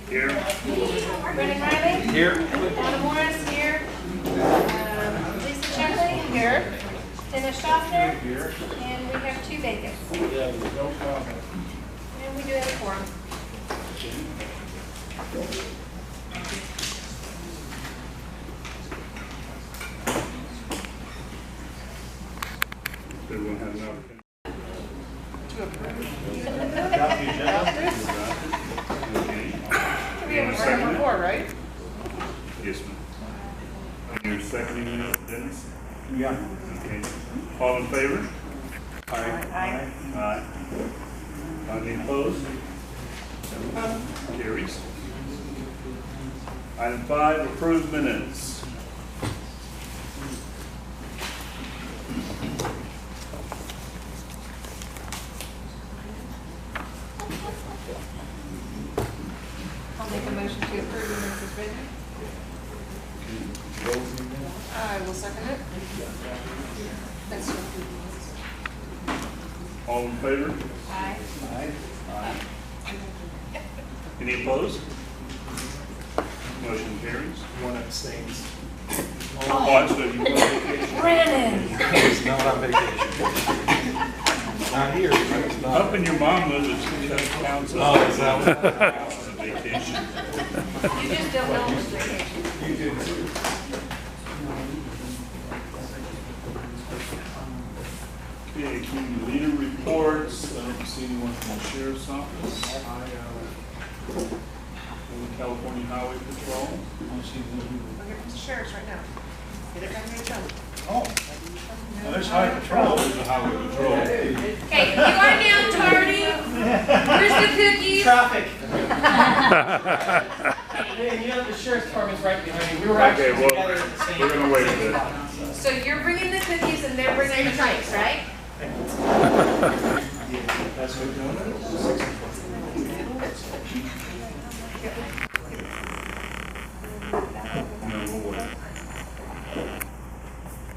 Here. Brendan Riley. Here. Donna Morris here. Lisa Checkley here. Dennis Schaffner. Here. And we have 2 vacants. Yeah, no comment. And we do have a quorum. Everyone have an opportunity. We have a quorum before, right? Yes, ma'am. You're seconding it, Dennis? Yeah. Okay. All in favor? Aye. Aye. Any opposed? Carries. Item 5, approved minutes. I'll make a motion to approve the minutes as written. I will second it. That's to approve the minutes. All in favor? Aye. Aye. Any opposed? Motion carries. One abstains. Oh, that's good. You went on vacation. Brandon! It's not on vacation. Not here, but it's not. Up in your mom lives, it counts as Oh, is that what? counts as a vacation. You just don't know it's vacation. You do. Okay, community leader reports. I don't see anyone from the sheriff's office. From the California Highway Patrol. I'll give it to sheriff's right now. Get it right here, John. Oh, well, there's Highway Patrol. There's the Highway Patrol. Hey, you are now tardy. Where's the cookies? Traffic. Hey, you know the sheriff's department's right behind you. We were actually Okay, well, together at the same. we're gonna wait a bit. So you're bringing the cookies and they're bringing the drinks, right? That's what we're doing. No, we'll wait.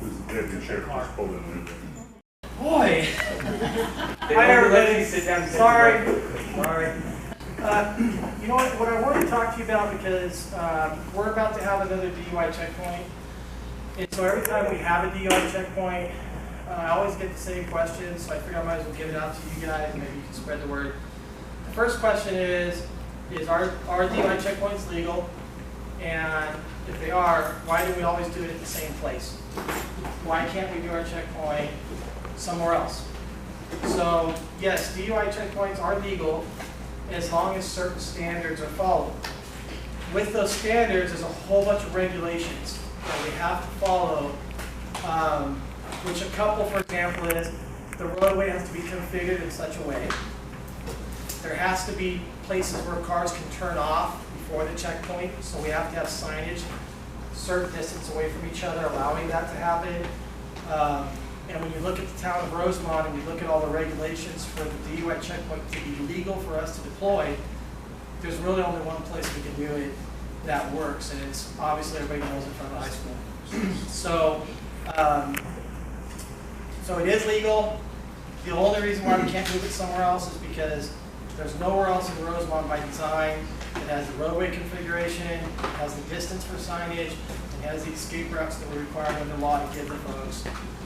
This is the deputy sheriff just pulled in there. Boy. Hi, everybody. Sit down. Sorry. You know what I wanted to talk to you about, because we're about to have another DUI checkpoint. And so every time we have a DUI checkpoint, I always get the same questions, so I figured I might as well give it out to you guys, and maybe you can spread the word. The first question is our DUI checkpoints legal? And if they are, why do we always do it at the same place? Why can't we do our checkpoint somewhere else? So yes, DUI checkpoints are legal as long as certain standards are followed. With those standards, there's a whole bunch of regulations that we have to follow, which a couple, for example, is the roadway has to be configured in such a way. There has to be places where cars can turn off before the checkpoint, so we have to have signage a certain distance away from each other, allowing that to happen. And when you look at the town of Rosamond and you look at all the regulations for the DUI checkpoint to be legal for us to deploy, there's really only one place we can do it that works, and it's obviously everybody knows in front of the high school. So it is legal. The only reason why we can't move it somewhere else is because there's nowhere else in Rosamond by design that has the roadway configuration, has the distance for signage, and has the escape routes that we're required under law to give the folks.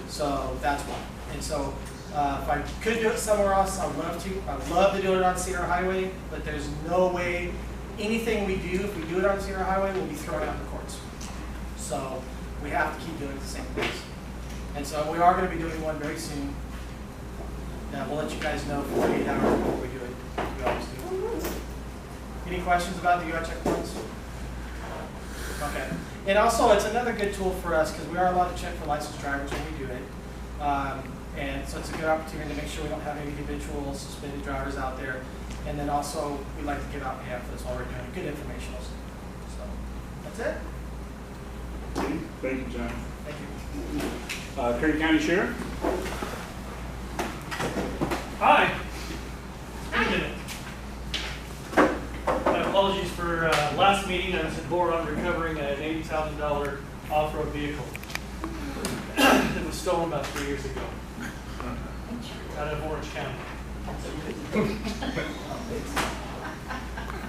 So that's why. And so if I could do it somewhere else, I'd love to. I'd love to do it on Cedar Highway, but there's no way anything we do, if we do it on Cedar Highway, will be thrown out in the courts. So we have to keep doing it at the same place. And so we are going to be doing one very soon. We'll let you guys know 48 hours before we do it. We always do. Any questions about the UI checkpoints? Okay. And also, it's another good tool for us because we are allowed to check for licensed drivers when we do it. And so it's a good opportunity to make sure we don't have any habitual suspended drivers out there. And then also, we like to give out pamphlets while we're doing it. Good informational. So that's it. Thank you, John. Thank you. Kern County Sheriff? Hi. Hi. My apologies for last meeting. I was at board on recovering an $80,000 off-road vehicle that was stolen about 3 years ago out of Orange County.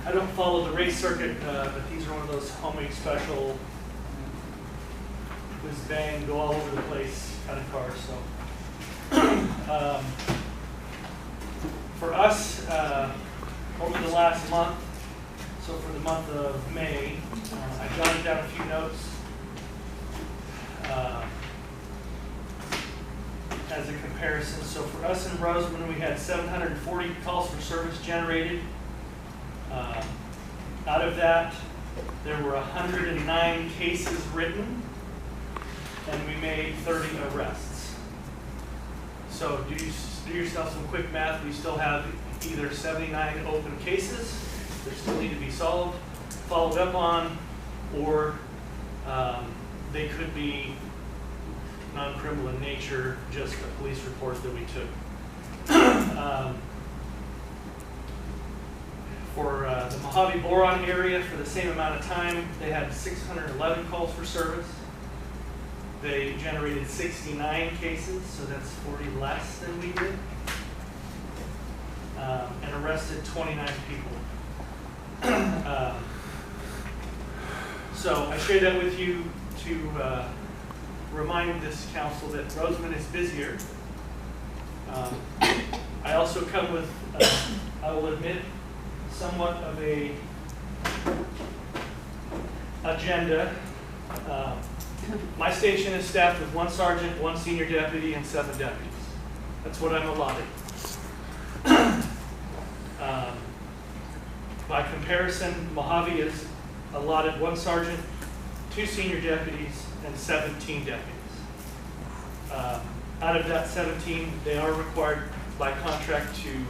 I don't follow the race circuit, but these are one of those homemade special, whiz bang, go all over the place kind of cars. So, for us, over the last month, so for the month of May, I jotted down a few notes as a comparison. So for us in Rosamond, we had 740 calls for service generated. Out of that, there were 109 cases written, and we made 30 arrests. So do yourself some quick math. We still have either 79 open cases that still need to be solved, followed up on, or they could be non-criminal in nature, just a police report that we took. For the Mojave Boron area, for the same amount of time, they had 611 calls for service. They generated 69 cases, so that's 40 less than we did, and arrested 29 people. So I share that with you to remind this council that Rosamond is busier. I also come with, I will admit, somewhat of a agenda. My station is staffed with 1 sergeant, 1 senior deputy, and 7 deputies. That's what I'm allotted. By comparison, Mojave is allotted 1 sergeant, 2 senior deputies, and 17 deputies. Out of that 17, they are required by contract to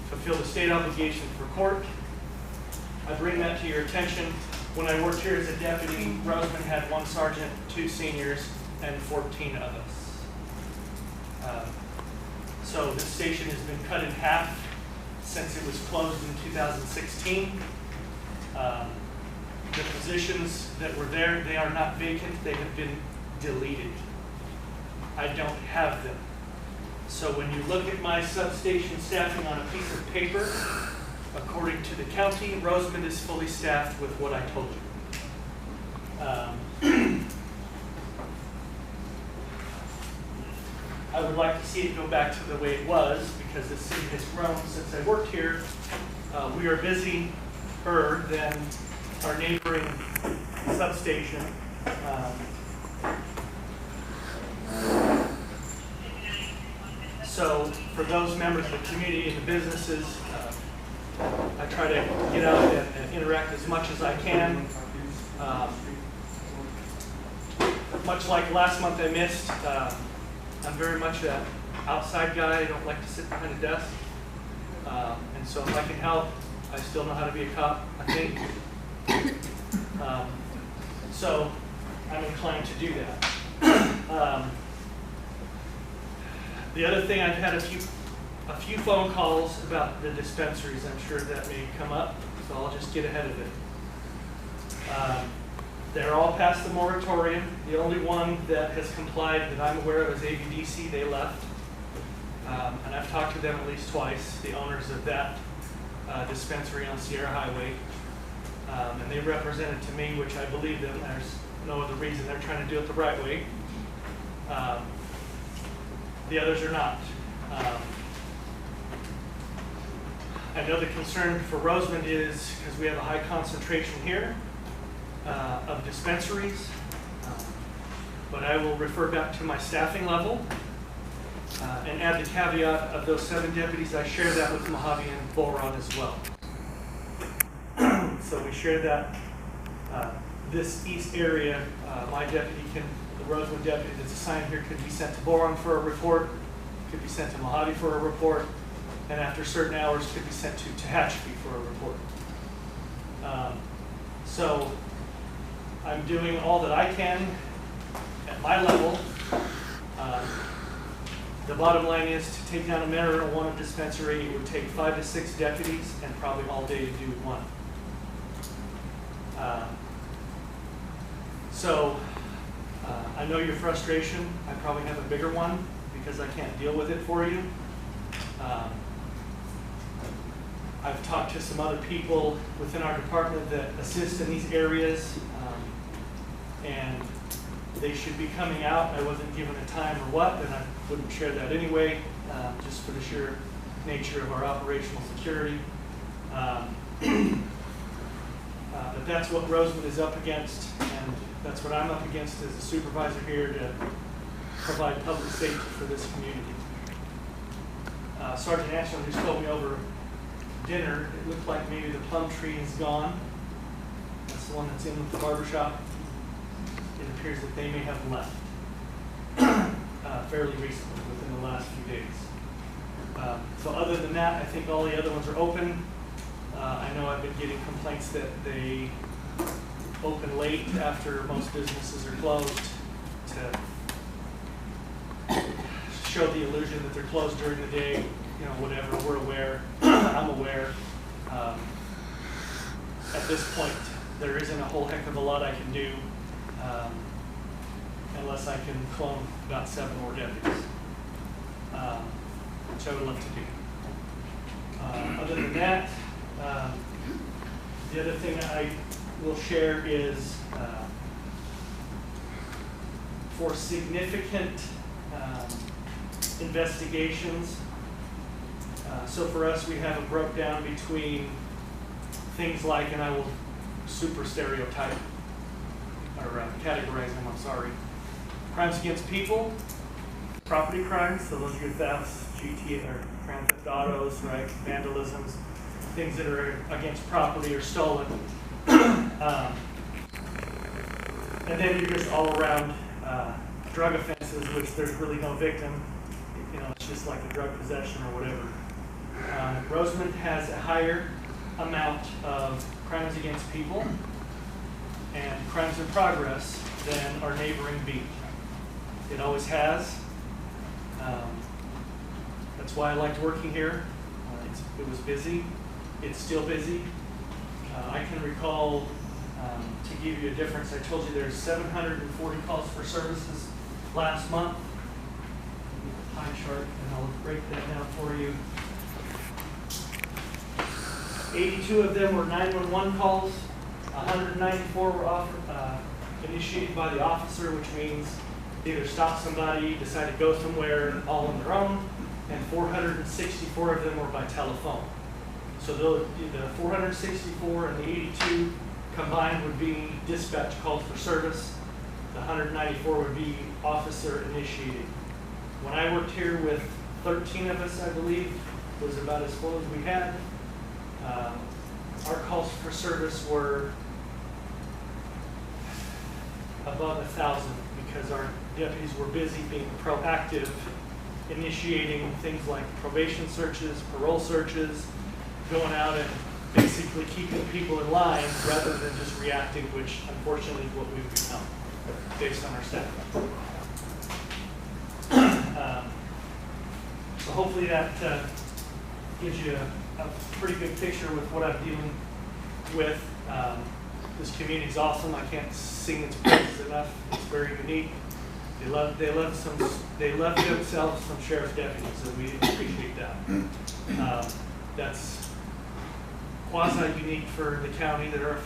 fulfill the state obligation for court. I bring that to your attention. When I worked here as a deputy, Rosamond had 1 sergeant, 2 seniors, and 14 of us. So this station has been cut in half since it was closed in 2016. The positions that were there, they are not vacant, they have been deleted. I don't have them. So when you look at my substation staffing on a piece of paper, according to the county, Rosamond is fully staffed with what I told you. I would like to see it go back to the way it was, because the city has grown since I worked here. We are busier than our neighboring substation. So for those members of the community and the businesses, I try to get out and interact as much as I can. Much like last month I missed, I'm very much an outside guy. I don't like to sit behind a desk. And so if I can help, I still know how to be a cop, I think. So I'm inclined to do that. The other thing, I've had a few phone calls about the dispensaries. I'm sure that may come up, so I'll just get ahead of it. They're all past the moratorium. The only one that has complied that I'm aware of is ABDC. They left. And I've talked to them at least twice, the owners of that dispensary on Sierra Highway. And they represented to me, which I believe them. There's no other reason. They're trying to do it the right way. The others are not. I know the concern for Rosamond is because we have a high concentration here of dispensaries, but I will refer back to my staffing level and add the caveat of those 7 deputies. I share that with Mojave and Boron as well. So we share that this east area, my deputy the Rosamond deputy that's assigned here could be sent to Boron for a report, could be sent to Mojave for a report, and after certain hours could be sent to Tehachapi for a report. So I'm doing all that I can at my level. The bottom line is to take down a marijuana dispensary, it would take 5 to 6 deputies and probably all day to do one. I know your frustration. I probably have a bigger one because I can't deal with it for you. I've talked to some other people within our department that assist in these areas, and they should be coming out. I wasn't given a time or what, and I wouldn't share that anyway, just for the sheer nature of our operational security. But that's what Rosamond is up against, and that's what I'm up against as a supervisor here to provide public safety for this community. Sergeant Ashland just told me over dinner, it looked like maybe the plum tree is gone. That's the one that's in the barber shop. It appears that they may have left fairly recently, within the last few days. So other than that, I think all the other ones are open. I know I've been getting complaints that they open late after most businesses are closed to show the illusion that they're closed during the day, you know, whatever. We're aware, I'm aware. At this point, there isn't a whole heck of a lot I can do unless I can clone about 7 more deputies, which I would love to do. Other than that, the other thing I will share is for significant investigations. So for us, we have it broke down between things like, and I will super stereotype or categorize them, I'm sorry. Crimes against people, property crimes, so those are your thefts, GTA or grand theft autos, right? Vandalisms, things that are against property or stolen. And then you're just all around drug offenses, which there's really no victim. You know, it's just like a drug possession or whatever. Rosamond has a higher amount of crimes against people and crimes in progress than our neighboring beat. It always has. That's why I liked working here. It was busy. It's still busy. I can recall, to give you a difference, I told you there's 740 calls for services last month. Pie chart, and I'll break that down for you. 82 of them were 911 calls. 194 were initiated by the officer, which means either stop somebody, decide to go somewhere all on their own, and 464 of them were by telephone. So the 464 and the 82 combined would be dispatch calls for service. The 194 would be officer initiated. When I worked here with 13 of us, I believe, was about as full as we had. Our calls for service were above 1,000 because our deputies were busy being proactive, initiating things like probation searches, parole searches, going out and basically keeping people in line rather than just reacting, which unfortunately is what we've become based on our staff. So hopefully that gives you a pretty good picture with what I'm dealing with. This community is awesome. I can't sing its praises enough. It's very unique. They love themselves some sheriff's deputies, and we appreciate that. That's quasi-unique for the county. There are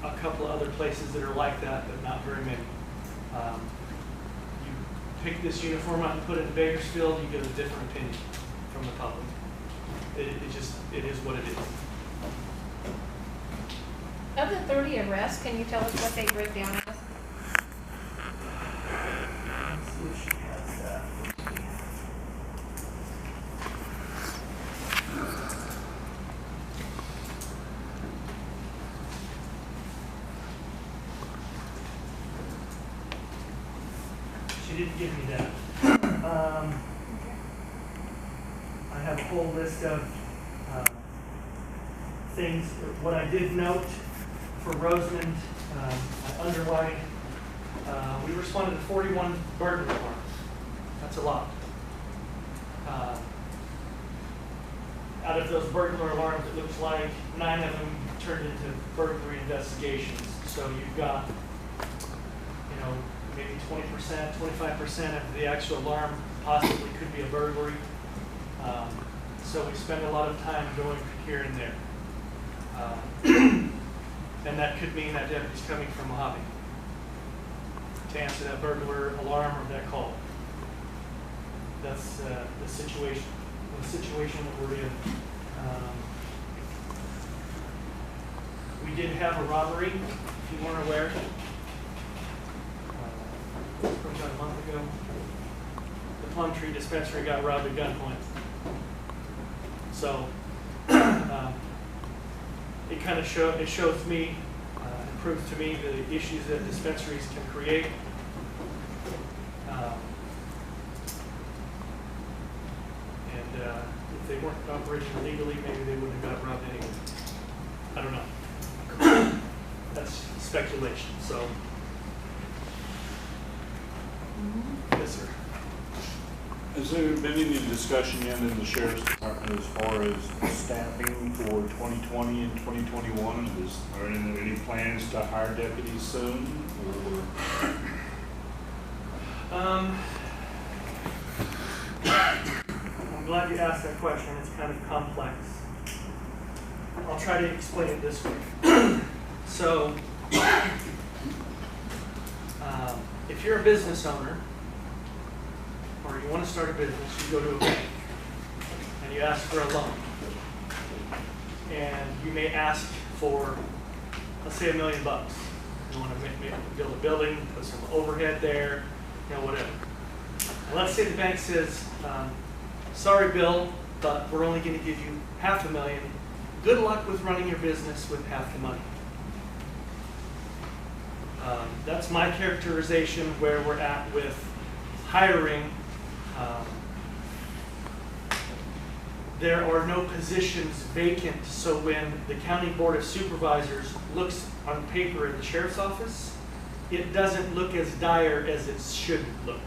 a couple of other places that are like that, but not very many. You pick this uniform up and put it in Bakersfield, you get a different opinion from the public. It is what it is. Of the 30 arrests, can you tell us what they break down as? Let's see if she has that. She didn't give me that. I have a whole list of things. What I did note for Rosamond, I underlined, we responded to 41 burglary alarms. That's a lot. Out of those burglar alarms, it looks like 9 of them turned into burglary investigations. So you've got, maybe 20%, 25% of the actual alarm possibly could be a burglary. So we spend a lot of time going here and there. And that could mean that deputy's coming from Mojave to answer that burglar alarm or that call. That's the situation that we're in. We did have a robbery, if you weren't aware, about a month ago. The Plum Tree Dispensary got robbed at gunpoint. So it kind of shows me, it proves to me the issues that dispensaries can create. If they weren't operating illegally, maybe they wouldn't have got robbed anyway. I don't know. That's speculation. So, yes, sir. Has there been any discussion yet in the sheriff's department as far as staffing for 2020 and 2021? Are there any plans to hire deputies soon? I'm glad you asked that question. It's kind of complex. I'll try to explain it this way. So, if you're a business owner, or you want to start a business, you go to a bank and you ask for a loan. And you may ask for, let's say, $1 million. You want to build a building, put some overhead there, whatever. And let's say the bank says, sorry, Bill, but we're only going to give you $500,000. Good luck with running your business with half the money. That's my characterization where we're at with hiring. There are no positions vacant, so when the County Board of Supervisors looks on paper at the Sheriff's Office, it doesn't look as dire as it should look.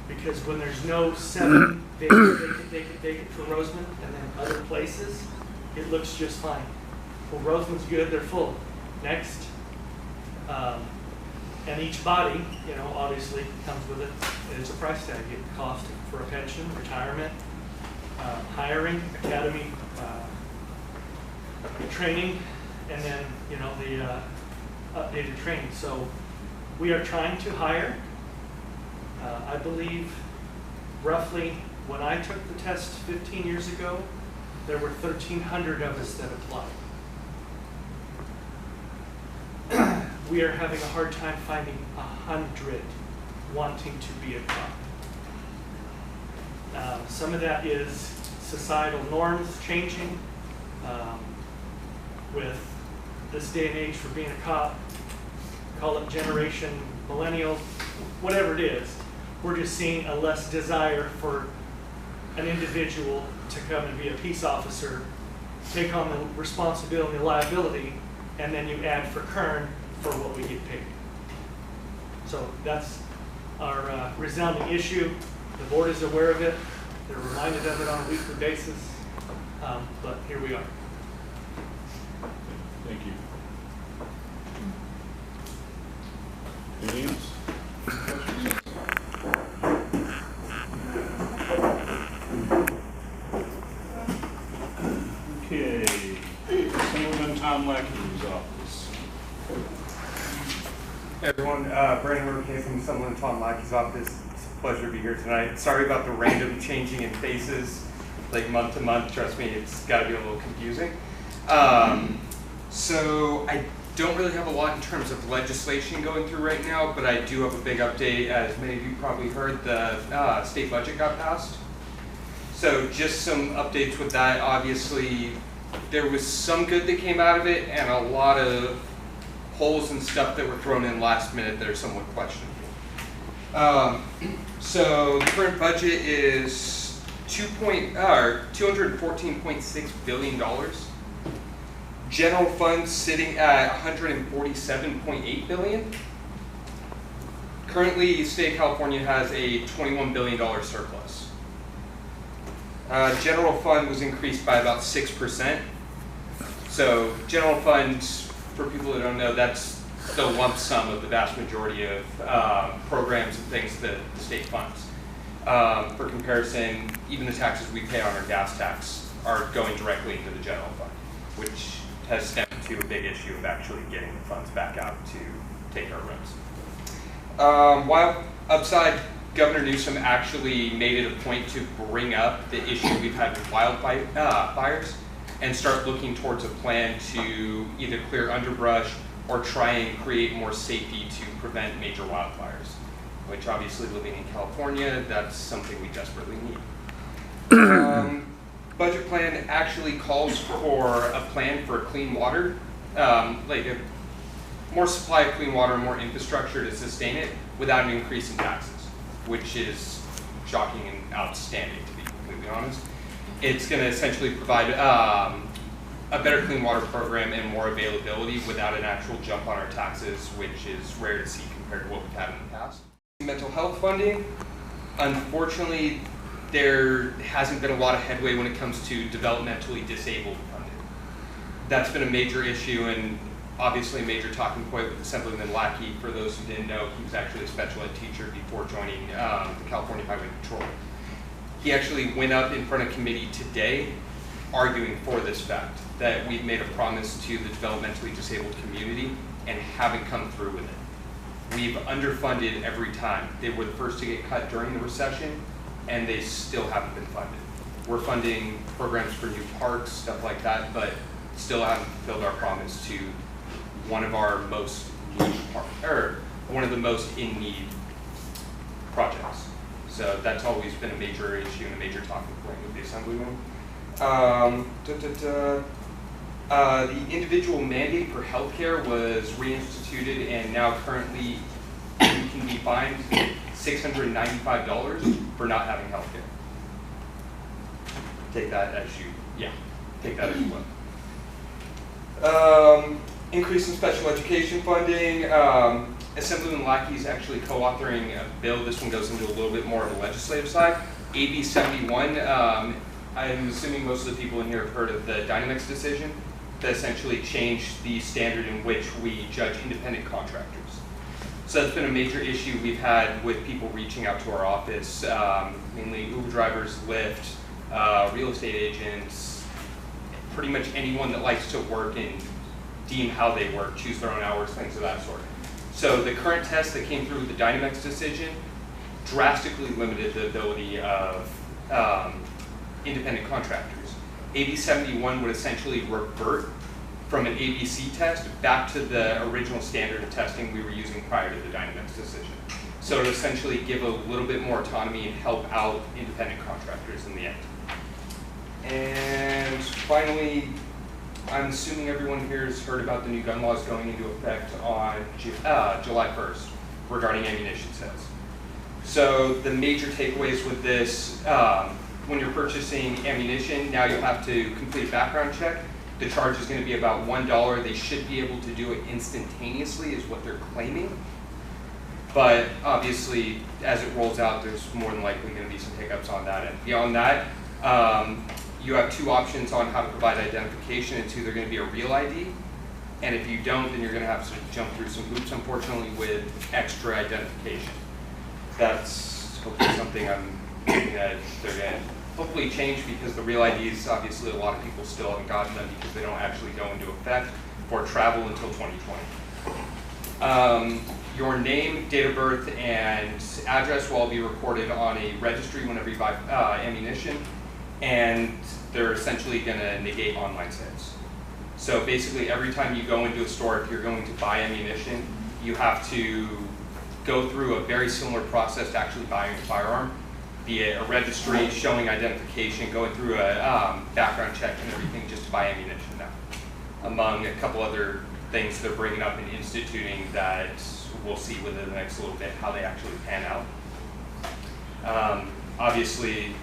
Because when there's no 7 vacant for Rosamond and then other places, it looks just fine. Well, Rosamond's good, they're full. Next. And each body, obviously comes with it. It's a price tag. It costs for a pension, retirement, hiring, academy, training, and then, the updated training. So we are trying to hire. I believe roughly when I took the test 15 years ago, there were 1,300 of us that applied. We are having a hard time finding 100 wanting to be a cop. Some of that is societal norms changing. With this day and age for being a cop, call it generation millennial, whatever it is, we're just seeing a less desire for an individual to come and be a peace officer, take on the responsibility and liability, and then you add for Kern for what we get paid. So that's our resounding issue. The board is aware of it. They're reminded of it on a weekly basis. But here we are. Thank you. Anything else? Okay. Assemblyman Tom Lackey's office. Hey everyone, Brandon Rubin from Assemblyman Tom Lackey's office. It's a pleasure to be here tonight. Sorry about the random changing in faces, like month to month. Trust me, it's got to be a little confusing. So I don't really have a lot in terms of legislation going through right now, but I do have a big update. As many of you probably heard, the state budget got passed. So just some updates with that. Obviously, there was some good that came out of it, and a lot of holes and stuff that were thrown in last minute that are somewhat questionable. So the current budget is $214.6 billion. General fund sitting at $147.8 billion. Currently, the state of California has a $21 billion surplus. General fund was increased by about 6%. So general fund, for people who don't know, that's the lump sum of the vast majority of programs and things that the state funds. For comparison, even the taxes we pay on our gas tax are going directly into the general fund, which has stemmed to a big issue of actually getting the funds back out to take our roads. While upside, Governor Newsom actually made it a point to bring up the issue we've had with wildfires and start looking towards a plan to either clear underbrush or try and create more safety to prevent major wildfires, which obviously living in California, that's something we desperately need. Budget plan actually calls for a plan for clean water, like a more supply of clean water, more infrastructure to sustain it without an increase in taxes, which is shocking and outstanding, to be completely honest. It's going to essentially provide a better clean water program and more availability without an actual jump on our taxes, which is rare to see compared to what we've had in the past. Mental health funding, unfortunately, there hasn't been a lot of headway when it comes to developmentally disabled funding. That's been a major issue and obviously a major talking point with Assemblyman Lackey. For those who didn't know, he was actually a special ed teacher before joining the California Highway Patrol. He actually went up in front of committee today arguing for this fact, that we've made a promise to the developmentally disabled community and haven't come through with it. We've underfunded every time. They were the first to get cut during the recession, and they still haven't been funded. We're funding programs for new parks, stuff like that, but still haven't fulfilled our promise to one of our most one of the most in need projects. So that's always been a major issue and a major talking point with the Assemblyman. The individual mandate for healthcare was reinstituted, and now currently you can be fined $695 for not having healthcare. Take that as you will. Increase in special education funding. Assemblyman Lackey is actually co-authoring a bill. This one goes into a little bit more of a legislative side. AB 71. I'm assuming most of the people in here have heard of the Dynamex decision that essentially changed the standard in which we judge independent contractors. So that's been a major issue we've had with people reaching out to our office, mainly Uber drivers, Lyft, real estate agents, pretty much anyone that likes to work and deem how they work, choose their own hours, things of that sort. So the current test that came through with the Dynamex decision drastically limited the ability of independent contractors. AB 71 would essentially revert from an ABC test back to the original standard of testing we were using prior to the Dynamex decision. So to essentially give a little bit more autonomy and help out independent contractors in the end. And finally, I'm assuming everyone here has heard about the new gun laws going into effect on July 1st regarding ammunition sales. So the major takeaways with this, when you're purchasing ammunition, now you'll have to complete a background check. The charge is going to be about $1. They should be able to do it instantaneously is what they're claiming. But obviously, as it rolls out, there's more than likely going to be some hiccups on that. And beyond that, you have two options on how to provide identification. It's either going to be a real ID, and if you don't, then you're going to have to jump through some hoops, unfortunately, with extra identification. That's hopefully something I'm thinking that they're going to hopefully change, because the real IDs, obviously a lot of people still haven't gotten them because they don't actually go into effect for travel until 2020. Your name, date of birth, and address will all be recorded on a registry whenever you buy ammunition, and they're essentially going to negate online sales. So basically every time you go into a store, if you're going to buy ammunition, you have to go through a very similar process to actually buying a firearm, be it a registry, showing identification, going through a background check and everything just to buy ammunition now, among a couple other things they're bringing up and instituting that we'll see within the next little bit how they actually pan out. Obviously,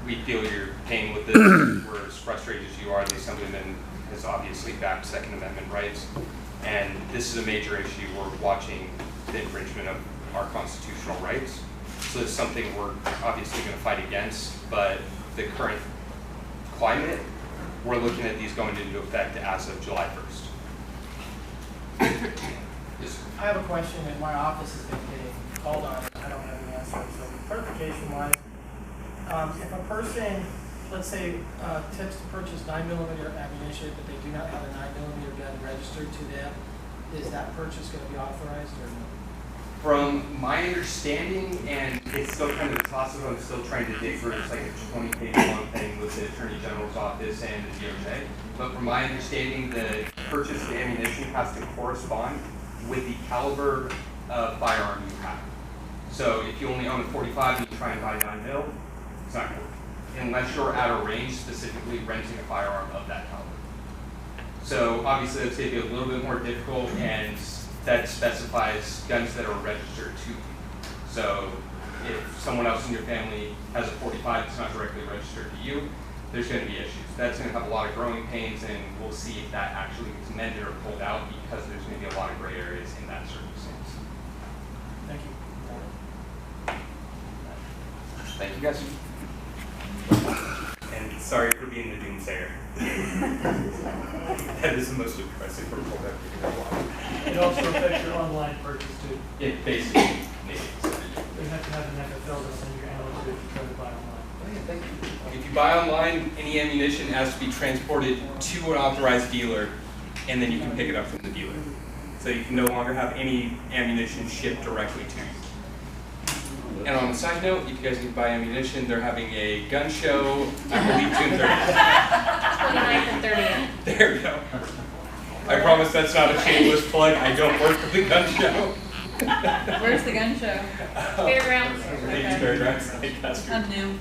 we feel your pain with this. We're as frustrated as you are. The Assemblyman has obviously backed Second Amendment rights, and this is a major issue. We're watching the infringement of our constitutional rights. So it's something we're obviously going to fight against, but the current climate, we're looking at these going into effect as of July 1st. I have a question, and my office has been getting called on, and I don't have an answer. sorry, so clarification wise, if a person, let's say, tips to purchase 9mm ammunition, but they do not have a 9mm gun registered to them, is that purchase going to be authorized or no? From my understanding, and it's still kind of a toss-up, I'm still trying to dig through, it's like a 20-page long thing with the Attorney General's office and the DOJ. But from my understanding, the purchase of ammunition has to correspond with the caliber of firearm you have. So if you only own a .45 and you try and buy 9mm, it's not going to work. Unless you're at a range specifically renting a firearm of that caliber. So obviously that's going to be a little bit more difficult, and that specifies guns that are registered to you. So if someone else in your family has a .45 that's not directly registered to you, there's going to be issues. That's going to have a lot of growing pains, and we'll see if that actually gets amended or pulled out, because there's going to be a lot of gray areas in that circumstance. Thank you. Thank you, guys. And sorry for being the doomsayer. That is the most impressive report I've ever watched. It also affects your online purchase too. It basically makes sense. You have to have an FFL to send your analyst to try to buy online. If you buy online, any ammunition has to be transported to an authorized dealer, and then you can pick it up from the dealer. So you can no longer have any ammunition shipped directly to you. And on a side note, if you guys need to buy ammunition, they're having a gun show, I believe June 30th. 29th and 30th. There we go. I promise that's not a shameless plug. I don't work for the gun show. Where's the gun show? Fairgrounds. Ladies Fairgrounds. Lancaster. I'm new.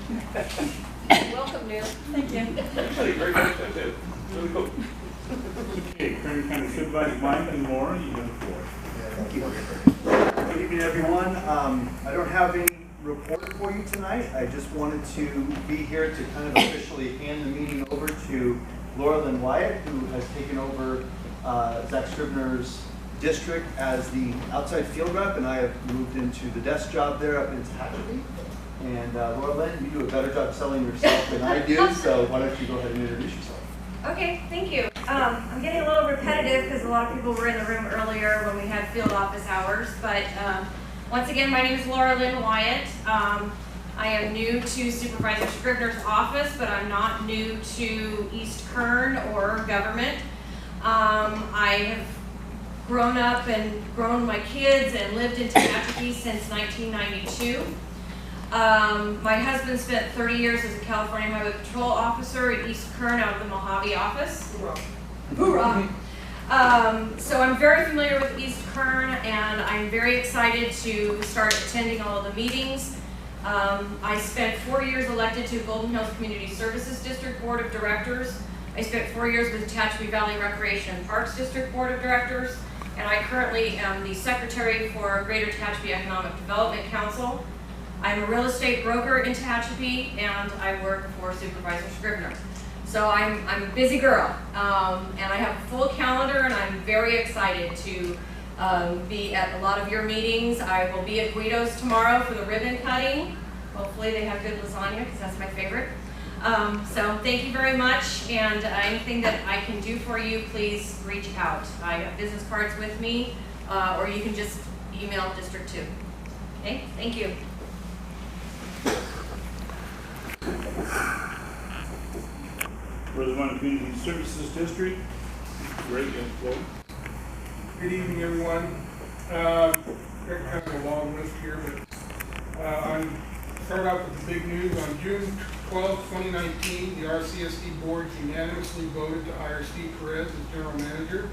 Welcome, new. Thank you. Actually, very good show too. Really cool. Okay, Kern County Supervisor Mike and Laura, you have the floor. Thank you. Good evening, everyone. I don't have any report for you tonight. I just wanted to be here to kind of officially hand the meeting over to Laura Lynn Wyatt, who has taken over Zach Scribner's district as the outside field rep, and I have moved into the desk job there up in Tehachapi. And Laura Lynn, you do a better job selling yourself than I do, so why don't you go ahead and introduce yourself. Okay, thank you. I'm getting a little repetitive because a lot of people were in the room earlier when we had field office hours, but once again, my name is Laura Lynn Wyatt. I am new to Supervisor Scribner's office, but I'm not new to East Kern or government. I have grown up and grown my kids and lived in Tehachapi since 1992. My husband spent 30 years as a California Highway Patrol officer at East Kern out of the Mojave office. Hoorah! So I'm very familiar with East Kern, and I'm very excited to start attending all of the meetings. I spent 4 years elected to Golden Hills Community Services District Board of Directors. I spent 4 years with Tehachapi Valley Recreation and Parks District Board of Directors, and I currently am the Secretary for Greater Tehachapi Economic Development Council. I'm a real estate broker in Tehachapi, and I work for Supervisor Scribner. So I'm a busy girl, and I have a full calendar, and I'm very excited to be at a lot of your meetings. I will be at Guido's tomorrow for the ribbon cutting. Hopefully they have good lasagna, because that's my favorite. So thank you very much, and anything that I can do for you, please reach out. I have business cards with me, or you can just email District 2. Okay, thank you. Rosamond Community Services District, great inflow. Good evening, everyone. Got kind of a long list here, but I'm start out with the big news. On June 12, 2019, the RCSD board unanimously voted to hire Steve Perez as general manager.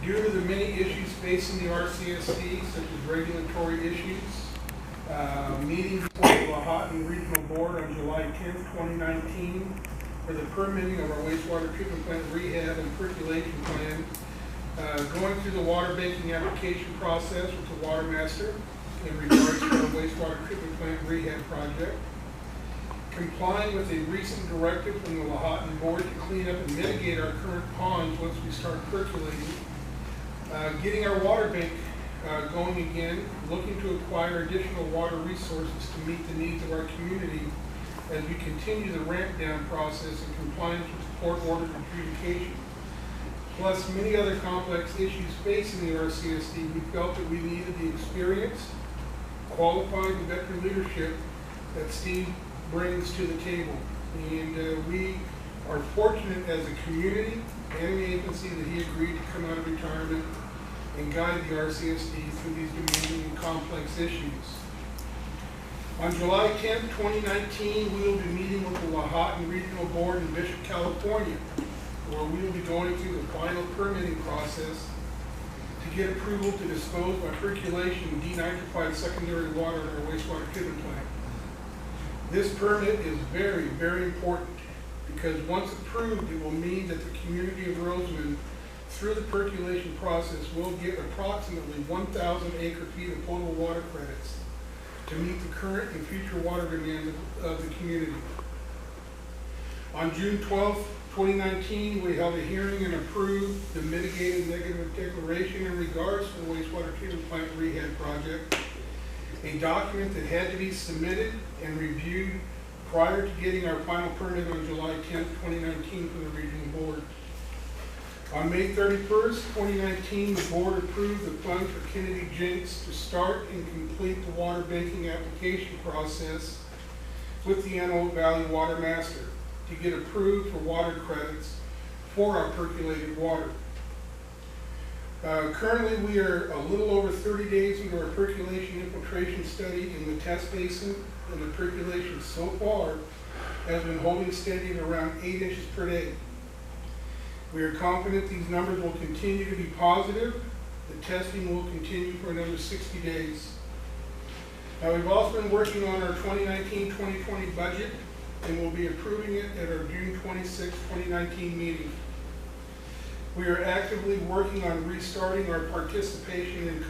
Due to the many issues facing the RCSD, such as regulatory issues, meeting before the Lahontan Regional Board on July 10, 2019, for the permitting of our wastewater treatment plant rehab and percolation plan, going through the water banking application process with the water master in regards to our wastewater treatment plant rehab project, complying with a recent directive from the Lahontan board to clean up and mitigate our current ponds once we start percolating, getting our water bank going again, looking to acquire additional water resources to meet the needs of our community as we continue the ramp down process in compliance with the court ordered adjudication. Plus many other complex issues facing the RCSD, we felt that we needed the experience, qualified and veteran leadership that Steve brings to the table. And we are fortunate as a community and an agency that he agreed to come out of retirement and guide the RCSD through these demanding and complex issues. On July 10, 2019, we will be meeting with the Lahontan Regional Board in Bishop, California, where we will be going through the final permitting process to get approval to dispose by percolation of denitrified secondary water in our wastewater treatment plant. This permit is very, very important because once approved, it will mean that the community of Rosamond, through the percolation process, will get approximately 1,000 acre-feet of potable water credits to meet the current and future water demands of the community. On June 12, 2019, we held a hearing and approved the mitigated negative declaration in regards to the wastewater treatment plant rehab project, a document that had to be submitted and reviewed prior to getting our final permit on July 10, 2019 from the regional board. On May 31st, 2019, the board approved the funds for Kennedy Jenks to start and complete the water banking application process with the Antelope Valley Water Master to get approved for water credits for our percolated water. Currently, we are a little over 30 days into our percolation infiltration study in the test basin, and the percolation so far has been holding steady at around 8 inches per day. We are confident these numbers will continue to be positive. The testing will continue for another 60 days. Now, we've also been working on our 2019-2020 budget, and we'll be approving it at our June 26, 2019 meeting. We are actively working on restarting our participation in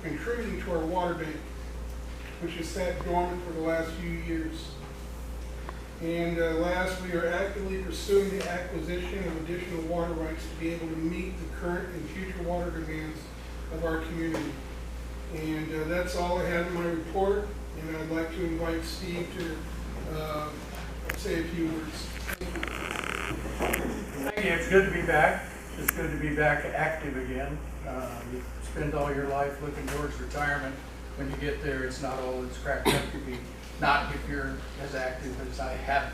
contributing to our water bank, which has sat dormant for the last few years. And last, we are actively pursuing the acquisition of additional water rights to be able to meet the current and future water demands of our community. And that's all I have in my report, and I'd like to invite Steve to say a few words. Thank you. It's good to be back. It's good to be back active again. You spend all your life looking towards retirement. When you get there, it's not all it's cracked up to be. Not if you're as active as I have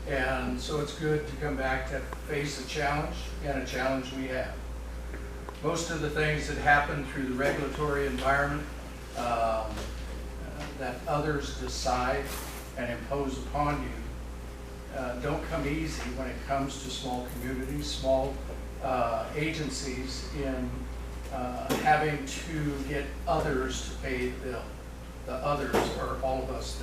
been. And so it's good to come back to face a challenge, and a challenge we have. Most of the things that happen through the regulatory environment that others decide and impose upon you don't come easy when it comes to small communities, small agencies in having to get others to pay the bill. The others are all of us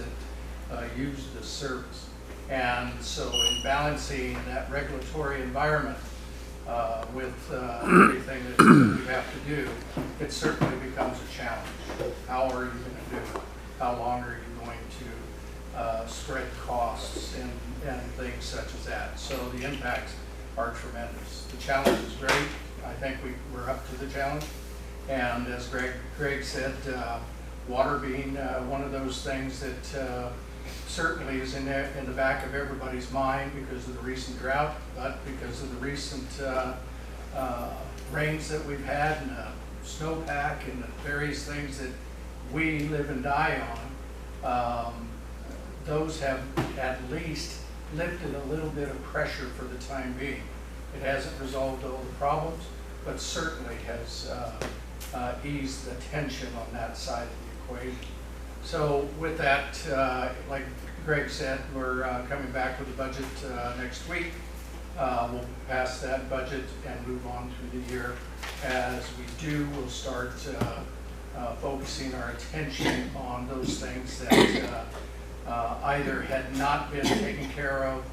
that use this service. And so in balancing that regulatory environment with everything that we have to do, it certainly becomes a challenge. How are you going to do it? How long are you going to spread costs and things such as that? So the impacts are tremendous. The challenge is great. I think we're up to the challenge. And as Greg said, water being one of those things that certainly is in the back of everybody's mind because of the recent drought, but because of the recent rains that we've had and the snowpack and the various things that we live and die on, those have at least lifted a little bit of pressure for the time being. It hasn't resolved all the problems, but certainly has eased the tension on that side of the equation. So with that, like Greg said, we're coming back with a budget next week. We'll pass that budget and move on through the year. As we do, we'll start focusing our attention on those things that either had not been taken care of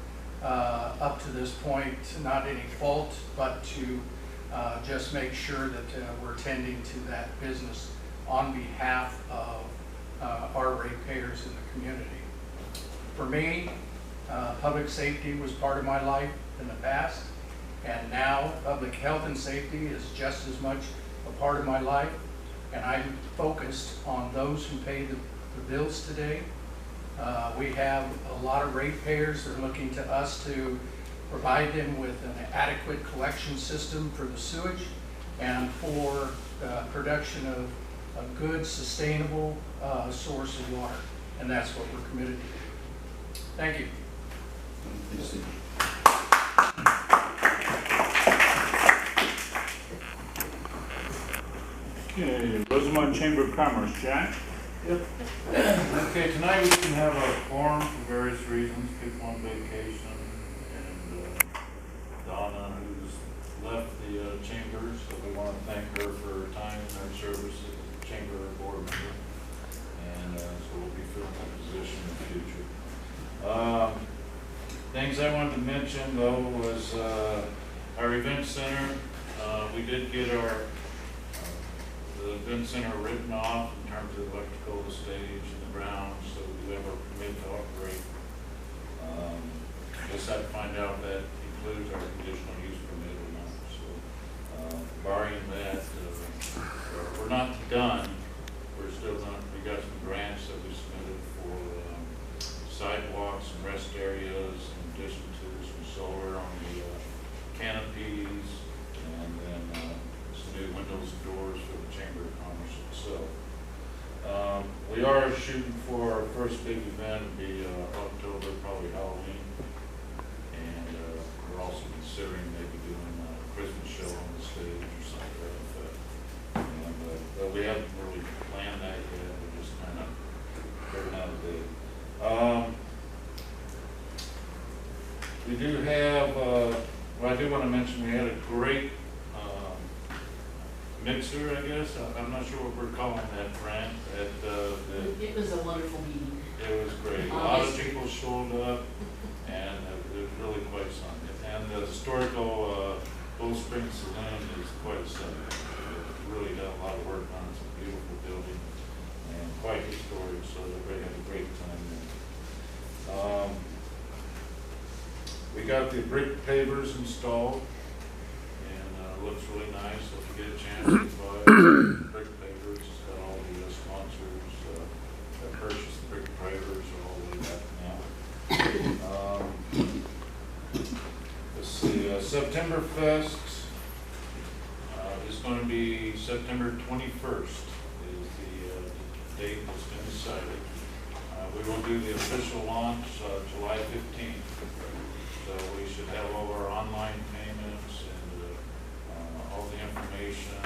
up to this point, not any fault, but to just make sure that we're tending to that business on behalf of our ratepayers in the community. For me, public safety was part of my life in the past, and now public health and safety is just as much a part of my life, and I'm focused on those who pay the bills today. We have a lot of ratepayers that are looking to us to provide them with an adequate collection system for the sewage and for production of a good, sustainable source of water. And that's what we're committed to do. Thank you. Okay, Rosamond Chamber of Commerce, Jack? Okay, tonight we didn't have a quorum for various reasons, people on vacation, and Donna, who's left the chamber, so we want to thank her for her time and her service as a chamber board member. And so we'll be filling that position in the future. Things I wanted to mention though was our event center. We did get the event center written off in terms of electrical, the stage, and the grounds, so we have our permit to operate. Just have to find out if that includes our conditional use permit or not. So barring that, we're not done. We're still not, we got some grants that we submitted for sidewalks and rest areas, in addition to some solar on the canopies, and then some new windows and doors for the Chamber of Commerce itself. We are shooting for our first big event, it'll be October, probably Halloween. And we're also considering maybe doing a Christmas show on the stage or something like that. And, but we haven't really planned that yet, we're just kind of figuring out a date. We do have, well, I do want to mention we had a great mixer, I guess. I'm not sure what we're calling that, Fran. It was a wonderful meeting. It was great. A lot of people showed up, and it was really quite something. And the historical Bull Spring Saloon is quite a sight. It really done a lot of work on it. It's a beautiful building and quite historic, so everybody had a great time there. We got the brick pavers installed, and looks really nice. So if you get a chance to buy brick pavers, it's got all the sponsors that purchased the brick pavers are all the way back now. Let's see, September Fest is going to be September 21st is the date that's been decided. We will do the official launch July 15th. So we should have all our online payments and all the information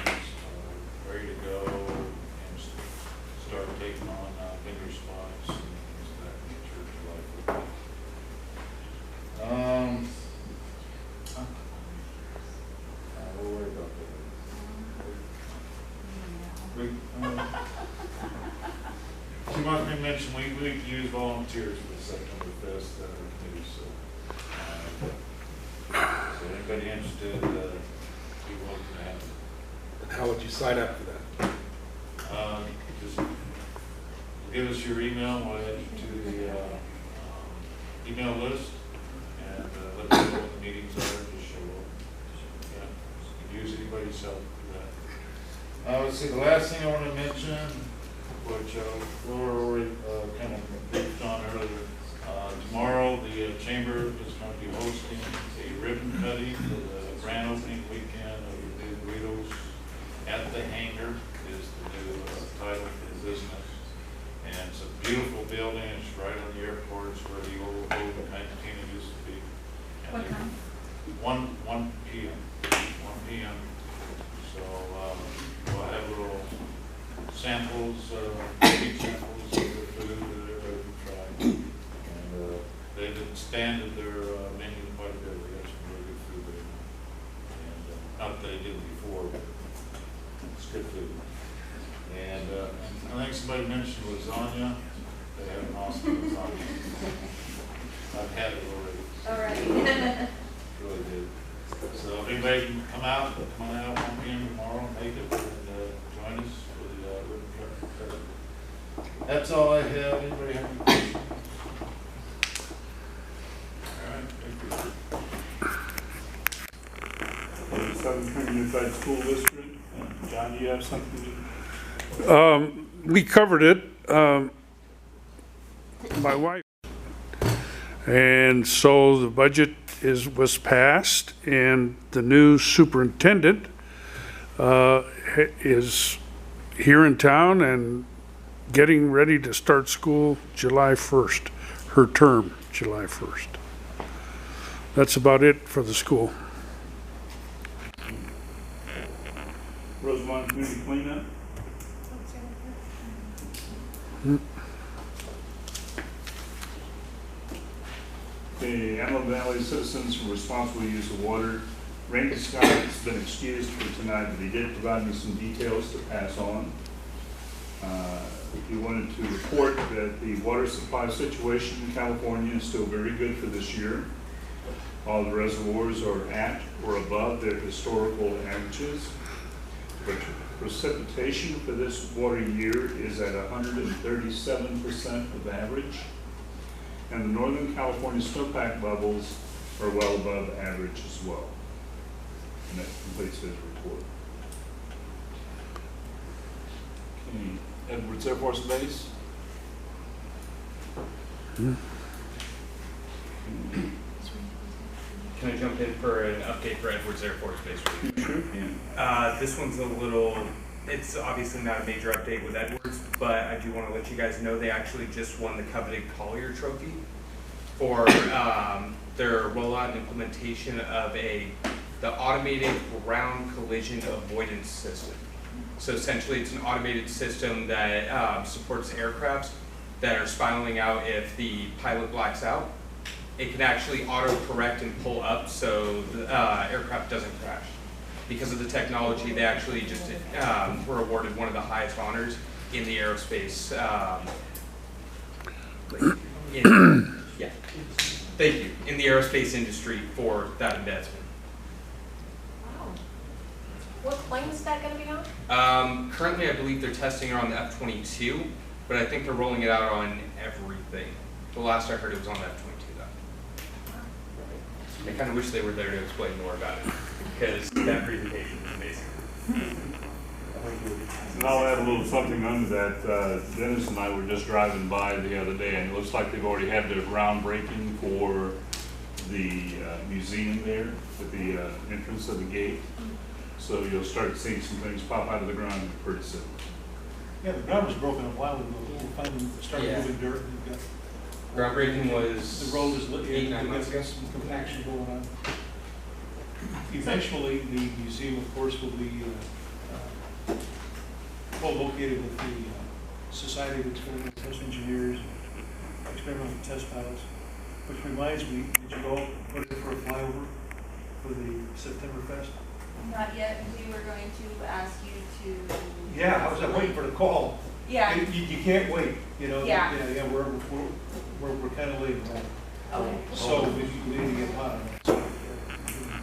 ready to go and start taking on vendor spots and things of that nature July 15th. We'll worry about that. She wants me to mention we use volunteers for the September Fest committee, so anybody interested, be welcome to have it. How would you sign up for that? Just give us your email, we'll add you to the email list, and let us know what the meetings are, just show up. Yeah, you can use anybody's help for that. Let's see, the last thing I want to mention, which Laura already kind of briefed on earlier. Tomorrow, the Chamber is going to be hosting a ribbon cutting for the grand opening weekend of the new Guidos at the Hangar is the new title for the business. And it's a beautiful building. It's right on the airport. It's where the old cantina used to be. And What time? 1 p.m. 1 p.m. So we'll have little samples, cooking samples of the food that everybody can try. And they've expanded their menu quite a bit. They got some really good food there. And not that they did before, but it's good food. And I think somebody mentioned lasagna. They have an awesome lasagna. I've had it already. All right. It's really good. So if anybody can come out 1 p.m. tomorrow and make it and join us for the ribbon cutting. That's all I have. Anybody have any questions? All right, thank you. Southern Kern Unified School District. John, do you have something to? We covered it, my wife. And so the budget was passed, and the new superintendent is here in town and getting ready to start school July 1st, her term, July 1st. That's about it for the school. Rosamond Community Cleanup. The Antelope Valley citizens for responsible use of water. Randy Scott has been excused for tonight, but he did provide me some details to pass on. He wanted to report that the water supply situation in California is still very good for this year. All the reservoirs are at or above their historical averages. But precipitation for this water year is at 137% of average. And the Northern California snowpack levels are well above average as well. And that completes his report. Okay. Edwards Air Force Base. Can I jump in for an update for Edwards Air Force Base? Sure. This one's a little, it's obviously not a major update with Edwards, but I do want to let you guys know they actually just won the coveted Collier Trophy for their rollout and implementation of the automated ground collision avoidance system. So essentially it's an automated system that supports aircrafts that are spiraling out if the pilot blacks out. It can actually auto-correct and pull up so the aircraft doesn't crash. Because of the technology, they actually just were awarded one of the highest honors in the aerospace. Thank you. In the aerospace industry for that investment. Wow. What plane is that going to be on? Currently, I believe they're testing it on the F-22, but I think they're rolling it out on everything. The last I heard, it was on the F-22 though. I kind of wish they were there to explain more about it, because that presentation is amazing. And I'll add a little something under that. Dennis and I were just driving by the other day, and it looks like they've already had their groundbreaking for the museum there at the entrance of the gate. So you'll start seeing some things pop out of the ground pretty soon. Yeah, the ground was broken a while ago. We're finally started moving dirt. We've got Groundbreaking was the road is 8-9 months ago. some compaction going on. Eventually, the museum, of course, will be co-located with the Society of Experimental Test Engineers, Experimental Test Pilots. Which reminds me, did you all put in for a flyover for the September Fest? Not yet. We were going to ask you to. Yeah, I was waiting for the call. Yeah. You can't wait, you know. Yeah. We're kind of late on that. Okay. So we need to get hot on that. So,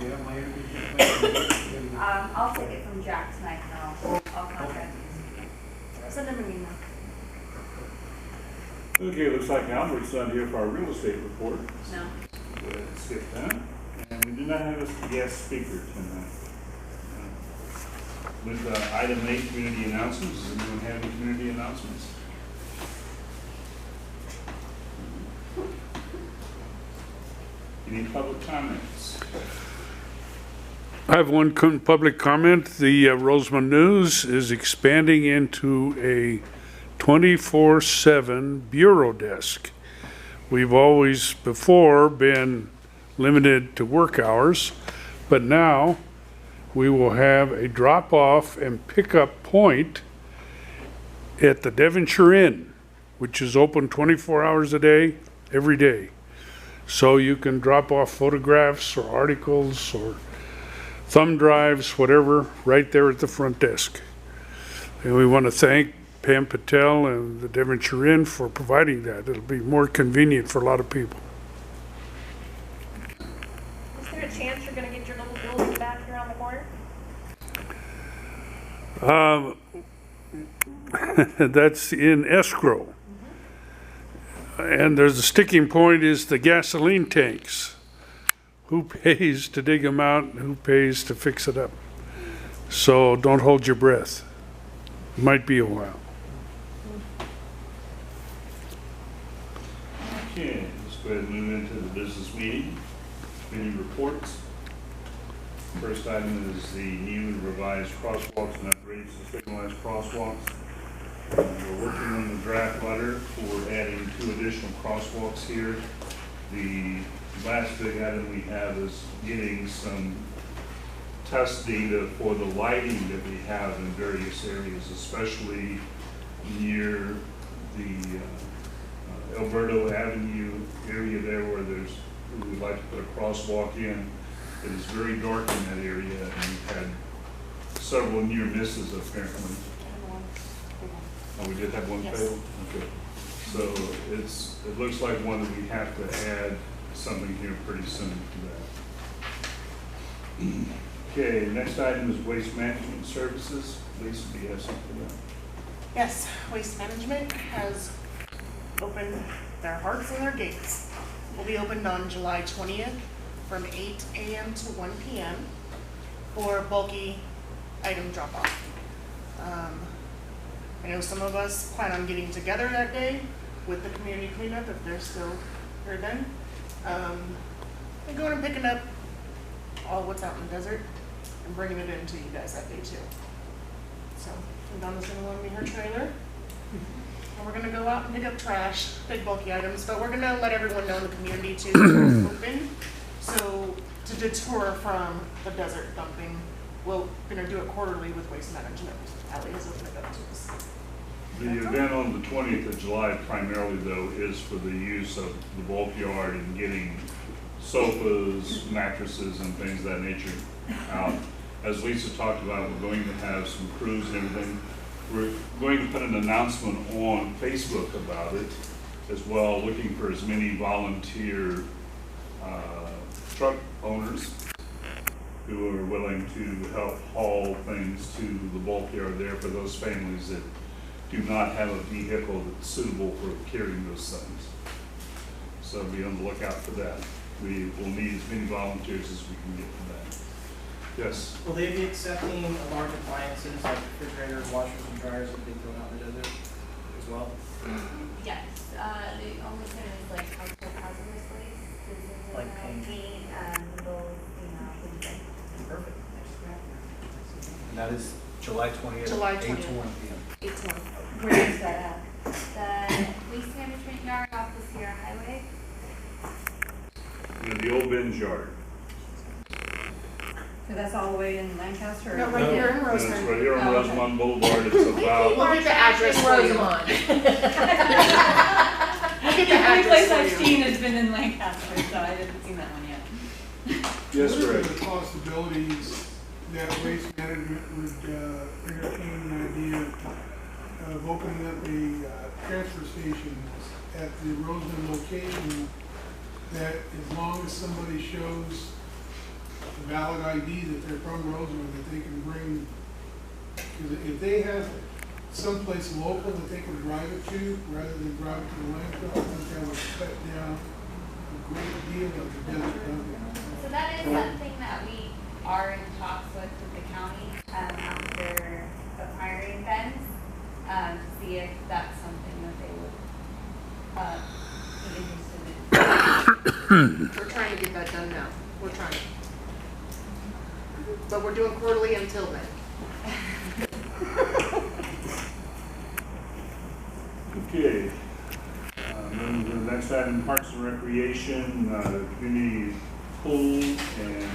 you have my interview? I'll take it from Jack tonight, and I'll contact you. Send him an email. Okay, looks like Albert's not here for our real estate report. No. Go ahead and skip that. And we do not have a guest speaker tonight. With item 8, community announcements. Does anyone have any community announcements? Any public comments? I have one public comment. The Rosamond News is expanding into a 24/7 bureau desk. We've always before been limited to work hours, but now we will have a drop-off and pick-up point at the Devonshire Inn, which is open 24 hours a day, every day. So you can drop off photographs or articles or thumb drives, whatever, right there at the front desk. And we want to thank Pam Patel and the Devonshire Inn for providing that. It'll be more convenient for a lot of people. Is there a chance you're going to get your little building back here on the corner? That's in escrow. And there's a sticking point is the gasoline tanks. Who pays to dig them out and who pays to fix it up? So don't hold your breath. It might be a while. Okay, let's go ahead and move into the business meeting. Any reports? First item is the new and revised crosswalks and upgrades to signalized crosswalks. We're working on the draft letter for adding 2 additional crosswalks here. The last big item we have is getting some test data for the lighting that we have in various areas, especially near the Alberto Avenue area there where we'd like to put a crosswalk in. It is very dark in that area, and we've had several near misses apparently. Oh, we did have one fail? Okay. So it looks like one that we have to add something here pretty soon to that. Okay, next item is waste management services. Lisa, do you have something for that? Yes, Waste Management has opened their hearts and their gates. Will be opened on July 20th from 8 a.m. to 1 p.m. for bulky item drop-off. I know some of us plan on getting together that day with the community cleanup if they're still here then. And going and picking up all what's out in the desert and bringing it in to you guys that day too. So Donna's gonna loan me her trailer. And we're gonna go out and pick up trash, big bulky items, but we're gonna let everyone know in the community too that it's open. So to deter from the desert dumping, we're gonna do it quarterly with Waste Management. Allie has opened it up to us. The event on the 20th of July primarily though is for the use of the bulk yard and getting sofas, mattresses and things of that nature out. As Lisa talked about, we're going to have some crews and everything. We're going to put an announcement on Facebook about it as well, looking for as many volunteer truck owners who are willing to help haul things to the bulk yard there for those families that do not have a vehicle that's suitable for carrying those things. So be on the lookout for that. We will need as many volunteers as we can get for that. Yes? Will they be accepting large appliances like refrigerators, washers, and dryers if they go out in the desert as well? Yes, the only thing is like household hazardous waste, Like paint. noodles, things like Perfect. And that is July 20th, July 8 to 1 20th. p.m. 8 to 1. Where is that at? The waste management yard off the Sierra Highway. In the old binge yard. So that's all the way in Lancaster? No, right here in And it's Rosamond. right here on Oh, okay. Rosamond Boulevard. It's about, We'll get the address for you. Rosamond. We'll get the The only address place for I've you. seen has been in Lancaster, so I haven't seen that one yet. yes, What are Greg. the possibilities that Waste Management would entertain an idea of opening up a transfer station at the Rosamond location that as long as somebody shows a valid ID that they're from Rosamond, that they can bring, because if they have someplace local that they can drive it to, rather than drive it to the landfill, I think that would cut down a great deal of the desert dumping. So that is something that we are in talks with the county after acquiring Ben's, to see if that's something that they would be interested in. We're trying to get that done now. We're trying. But we're doing quarterly until then. Okay. Moving to the next item, Parks and Recreation, community pool and